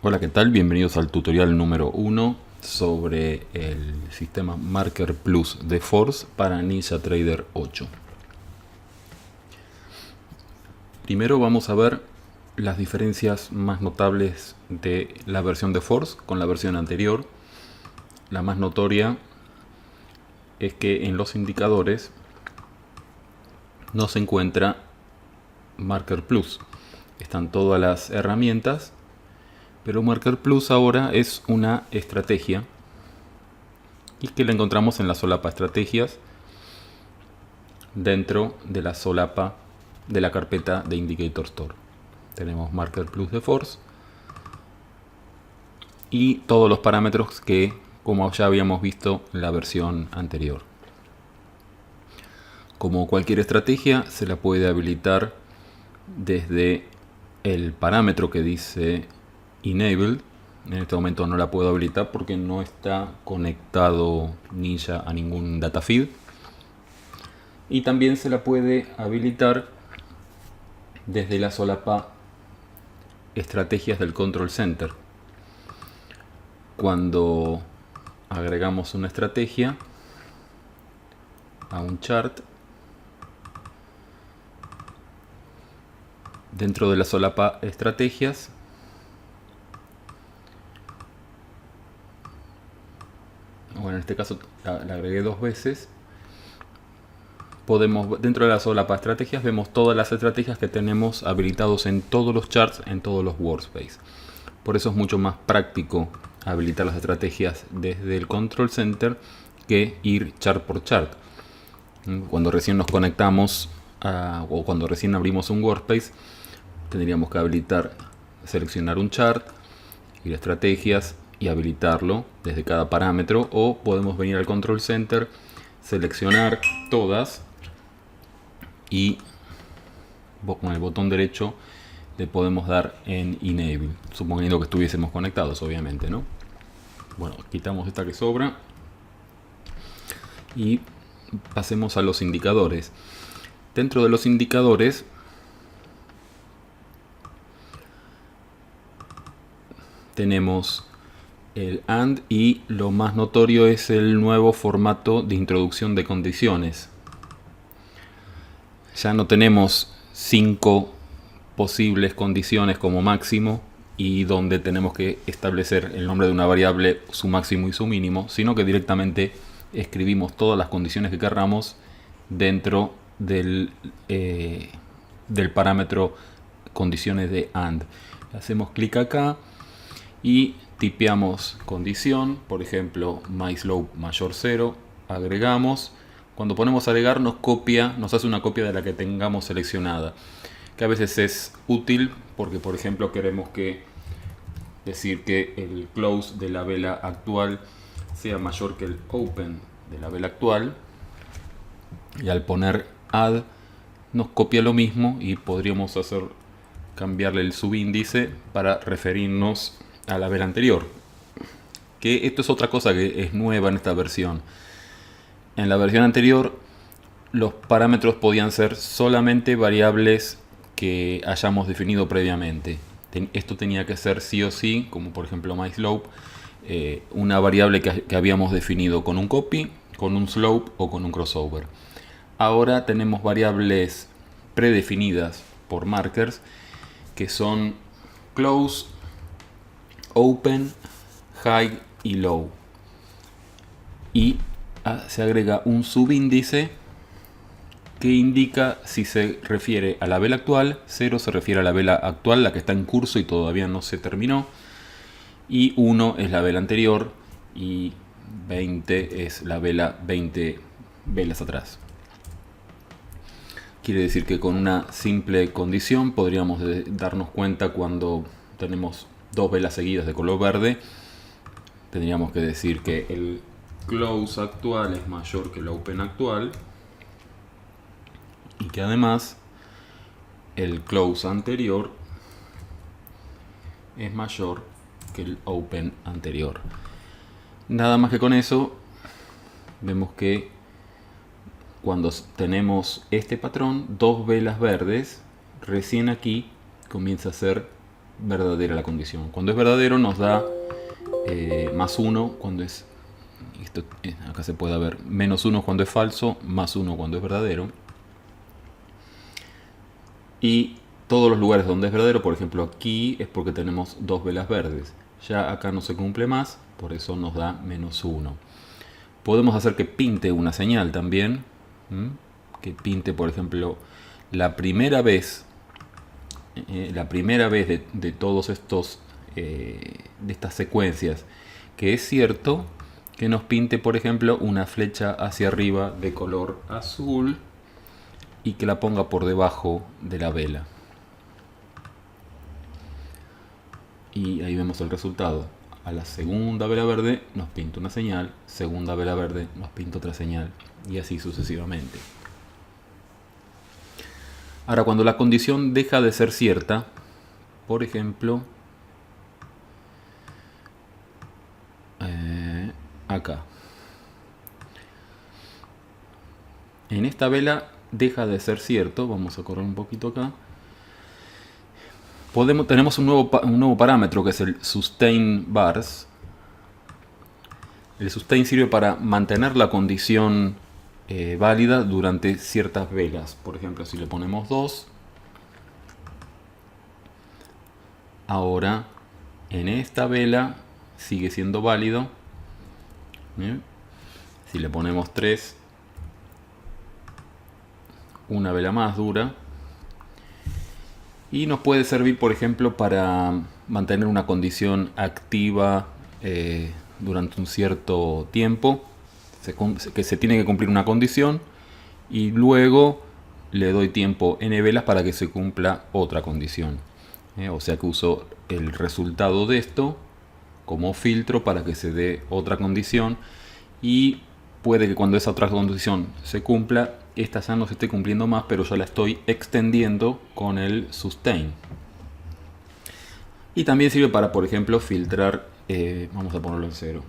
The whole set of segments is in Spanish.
Hola, ¿qué tal? Bienvenidos al tutorial número 1 sobre el sistema Marker Plus de Force para NinjaTrader 8. Primero vamos a ver las diferencias más notables de la versión de Force con la versión anterior. La más notoria es que en los indicadores no se encuentra Marker Plus. Están todas las herramientas, pero Marker Plus ahora es una estrategia y que la encontramos en la solapa estrategias dentro de la solapa de la carpeta de Indicator Store. Tenemos Marker Plus de Force y todos los parámetros que, como ya habíamos visto en la versión anterior. Como cualquier estrategia, se la puede habilitar desde el parámetro que dice Enable. En este momento no la puedo habilitar porque no está conectado Ninja a ningún data feed. Y también se la puede habilitar desde la solapa estrategias del Control Center. Cuando agregamos una estrategia a un chart, dentro de la solapa estrategias en este caso la agregué dos veces, podemos, dentro de la solapa estrategias, vemos todas las estrategias que tenemos habilitados en todos los charts, en todos los workspace. Por eso es mucho más práctico habilitar las estrategias desde el Control Center que ir chart por chart. Cuando recién nos conectamos o cuando recién abrimos un workspace, tendríamos que habilitar, seleccionar un chart, ir a estrategias y habilitarlo desde cada parámetro, o podemos venir al Control Center, seleccionar todas y con el botón derecho le podemos dar en Enable, suponiendo que estuviésemos conectados, obviamente, ¿no? Bueno, quitamos esta que sobra y pasemos a los indicadores. Dentro de los indicadores tenemos el AND y lo más notorio es el nuevo formato de introducción de condiciones. Ya no tenemos 5 posibles condiciones como máximo y donde tenemos que establecer el nombre de una variable, su máximo y su mínimo, sino que directamente escribimos todas las condiciones que querramos dentro del parámetro condiciones de AND. Hacemos clic acá y tipeamos condición, por ejemplo MySlope mayor 0, agregamos. Cuando ponemos agregar nos hace una copia de la que tengamos seleccionada, que a veces es útil porque, por ejemplo, queremos decir que el close de la vela actual sea mayor que el open de la vela actual, y al poner add nos copia lo mismo y podríamos cambiarle el subíndice para referirnos a la vela anterior. Que esto es otra cosa que es nueva en esta versión. En la versión anterior los parámetros podían ser solamente variables que hayamos definido previamente. Esto tenía que ser sí o sí, como por ejemplo MySlope, una variable que habíamos definido con un copy, con un slope o con un crossover. Ahora tenemos variables predefinidas por markers que son close, open, high y low, y se agrega un subíndice que indica si se refiere a la vela actual, 0 se refiere a la vela actual, la que está en curso y todavía no se terminó, y 1 es la vela anterior y 20 es la vela 20 velas atrás. Quiere decir que con una simple condición podríamos darnos cuenta cuando tenemos dos velas seguidas de color verde. Tendríamos que decir que el close actual es mayor que el open actual y que además el close anterior es mayor que el open anterior. Nada más que con eso vemos que cuando tenemos este patrón, dos velas verdes, recién aquí comienza a ser verdadera la condición. Cuando es verdadero nos da más 1 cuando es... acá se puede ver menos 1 cuando es falso, más 1 cuando es verdadero. Y todos los lugares donde es verdadero, por ejemplo aquí, es porque tenemos 2 velas verdes. Ya acá no se cumple más, por eso nos da menos 1. Podemos hacer que pinte una señal también. Que pinte, por ejemplo, la primera vez de todos estos de estas secuencias que es cierto, que nos pinte, por ejemplo, una flecha hacia arriba de color azul y que la ponga por debajo de la vela. Y ahí vemos el resultado. A la segunda vela verde nos pinta una señal, segunda vela verde nos pinta otra señal, y así sucesivamente. Ahora, cuando la condición deja de ser cierta, por ejemplo, acá. En esta vela deja de ser cierto, vamos a correr un poquito acá. Tenemos un nuevo parámetro que es el sustain bars. El sustain sirve para mantener la condición válida durante ciertas velas. Por ejemplo, si le ponemos 2, ahora en esta vela sigue siendo válido. ¿Bien? Si le ponemos 3, una vela más dura. Y nos puede servir, por ejemplo, para mantener una condición activa durante un cierto tiempo. Que se tiene que cumplir una condición y luego le doy tiempo n velas para que se cumpla otra condición. O sea que uso el resultado de esto como filtro para que se dé otra condición, y puede que cuando esa otra condición se cumpla, esta ya no se esté cumpliendo más, pero ya la estoy extendiendo con el sustain. Y también sirve para, por ejemplo, filtrar, vamos a ponerlo en 0,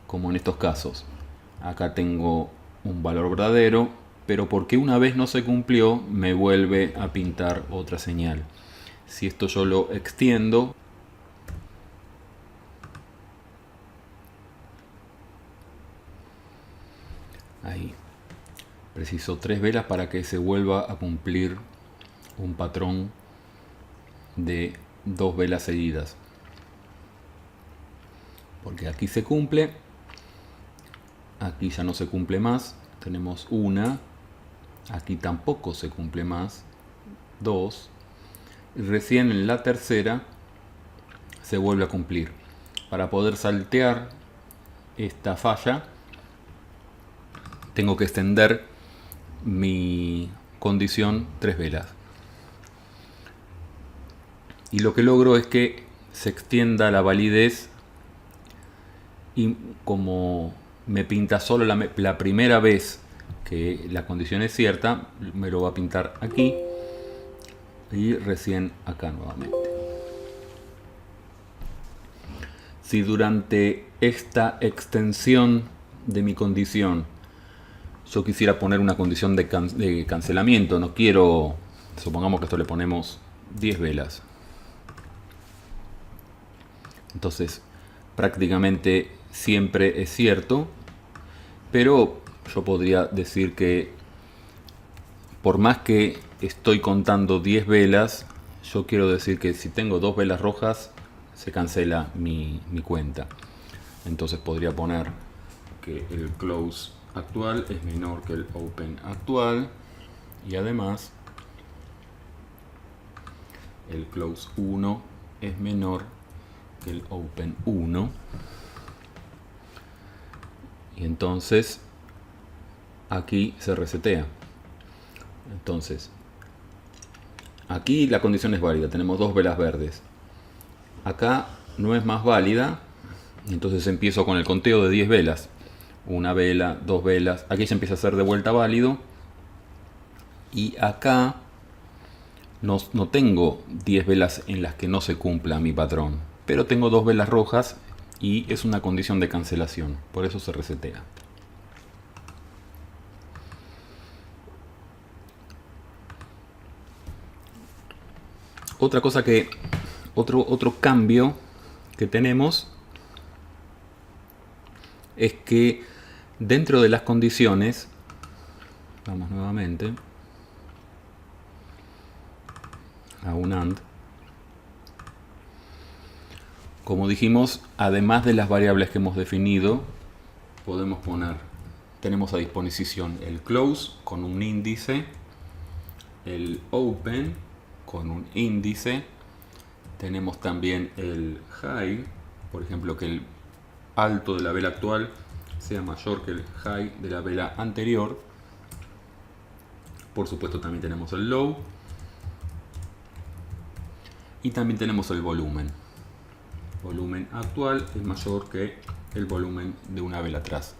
como en estos casos. Acá tengo un valor verdadero, pero porque una vez no se cumplió, me vuelve a pintar otra señal. Si esto yo lo extiendo, ahí, preciso 3 velas para que se vuelva a cumplir un patrón de 2 velas seguidas. Porque aquí se cumple, aquí ya no se cumple más, tenemos una, aquí tampoco se cumple más, 2, y recién en la tercera se vuelve a cumplir. Para poder saltear esta falla, tengo que extender mi condición 3 velas. Y lo que logro es que se extienda la validez, y como me pinta solo la primera vez que la condición es cierta, me lo va a pintar aquí y recién acá nuevamente. Si durante esta extensión de mi condición yo quisiera poner una condición de cancelamiento, no quiero, supongamos que esto le ponemos 10 velas, entonces prácticamente siempre es cierto, pero yo podría decir que por más que estoy contando 10 velas, yo quiero decir que si tengo 2 velas rojas se cancela mi cuenta. Entonces podría poner que el close actual es menor que el open actual, y además el close 1 es menor que el open 1, y entonces aquí se resetea. Entonces aquí la condición es válida, tenemos 2 velas verdes, acá no es más válida, entonces empiezo con el conteo de 10 velas, una vela, 2 velas, aquí se empieza a hacer de vuelta válido, y acá no tengo 10 velas en las que no se cumpla mi patrón, pero tengo 2 velas rojas y es una condición de cancelación, por eso se resetea. Otra cosa que, otro cambio que tenemos es que dentro de las condiciones, vamos nuevamente a un AND, como dijimos, además de las variables que hemos definido, podemos poner, tenemos a disposición el close con un índice, el open con un índice, tenemos también el high, por ejemplo que el alto de la vela actual sea mayor que el high de la vela anterior. Por supuesto también tenemos el low y también tenemos el volumen. El volumen actual es mayor que el volumen de una vela atrás.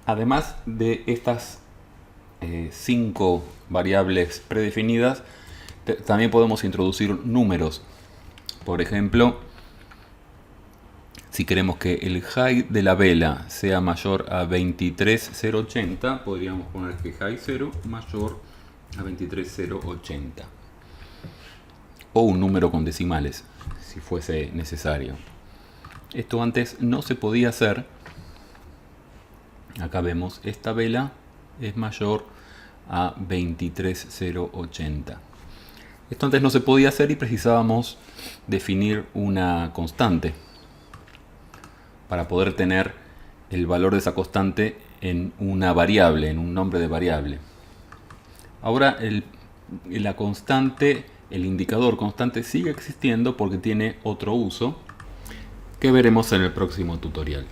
Además de estas 5 variables predefinidas, también podemos introducir números. Por ejemplo, si queremos que el high de la vela sea mayor a 23,080, podríamos poner que high 0 mayor a 23,080. O un número con decimales, si fuese necesario. Esto antes no se podía hacer. Acá vemos, esta vela es mayor a 23,080. Esto antes no se podía hacer y precisábamos definir una constante para poder tener el valor de esa constante en una variable, en un nombre de variable. Ahora la constante, el indicador constante sigue existiendo porque tiene otro uso que veremos en el próximo tutorial.